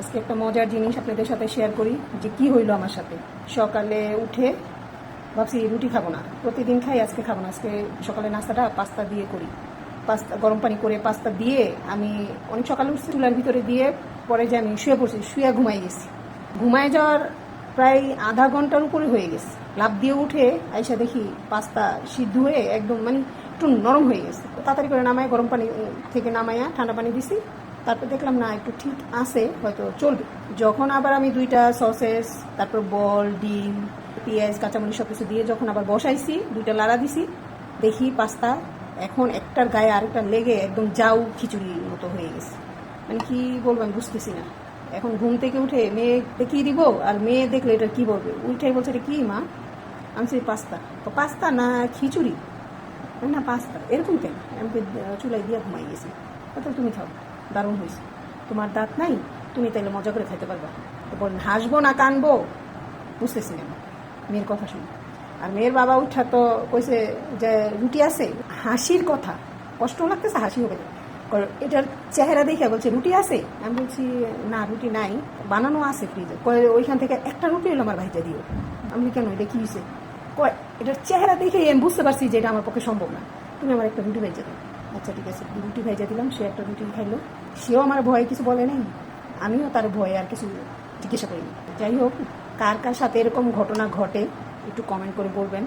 আজকে একটা মজার জিনিস আপনাদের সাথে শেয়ার করি যে কি হইলো আমার সাথে। সকালে উঠে ভাবছি রুটি খাবো না, প্রতিদিন খাই, আজকে খাবো না। আজকে সকালে নাস্তাটা পাস্তা দিয়ে করি। পাস্তা গরম পানি করে পাস্তা দিয়ে আমি অনেক সকালে উঠছি, চুলার ভিতরে দিয়ে পরে যে আমি শুয়ে পড়ছি, শুয়ে ঘুমাই গেছি। ঘুমায় যাওয়ার প্রায় আধা ঘন্টার উপরে হয়ে গেছে। লাফ দিয়ে উঠে আইসা দেখি পাস্তা সিদ্ধ হয়ে একদম মানে একটু নরম হয়ে গেছে। তাড়াতাড়ি করে নামায় গরম পানি থেকে নামাইয়া ঠান্ডা পানি দিছি। তারপর দেখলাম না একটু ঠিক আছে, হয়তো চলবে। যখন আবার আমি 2টা সসেস, তারপর বল, ডিম, পেঁয়াজ, কাঁচামরিচ সব কিছু দিয়ে যখন আবার বসাইছি, 2টা লাড়া দিছি, দেখি পাস্তা এখন একটার গায়ে আরেকটা লেগে একদম জাউ খিচুড়ির মতো হয়ে গেছে। মানে কি বলবো আমি বুঝতেছি না। এখন ঘুম থেকে উঠে মেয়ে দেখিয়ে দিব, আর মেয়ে দেখলে এটা কি বলবে। উঠে বলছে এটা কি মা? আমি পাস্তা। তো পাস্তা না খিচুড়ি? না পাস্তা। এরকম কেন? আমি চুলাই দিয়ে ঘুমাই গেছি। তাহলে তুমি খাও, দারুণ হয়েছে। তোমার দাঁত নাই, তুমি তাইলে মজা করে খাইতে পারবা। তো বলেন হাসবো না কানবো বুঝতেছি না মেয়ের কথা শুনে। আর মেয়ের বাবা উঠা তো কইছে যে রুটি আছে। হাসির কথা, কষ্ট লাগতেছে, হাসি হবে না। এটার চেহারা দেখে বলছে রুটি আছে। আমি বলছি না রুটি নাই, বানানো আছে ফ্রিজে। ওইখান থেকে একটা রুটি হলো আমার ভাইজা দিও। আমি কেন, এটা কি হয়েছে? কয় এটার চেহারা দেখে আমি বুঝতে পারছি যে এটা আমার পক্ষে সম্ভব না, তুমি আমার একটা রুটি ভাইজা দাও। আচ্ছা ঠিক আছে, রুটি ভাইজা দিলাম। সে একটা রুটি খাইলো। সেও আমার ভয়ে কিছু বলে নাই, আমিও তার ভয়ে আর কিছু জিজ্ঞাসা করিনি। যাই হোক, কার কার সাথে এরকম ঘটনা ঘটে একটু কমেন্ট করে বলবেন।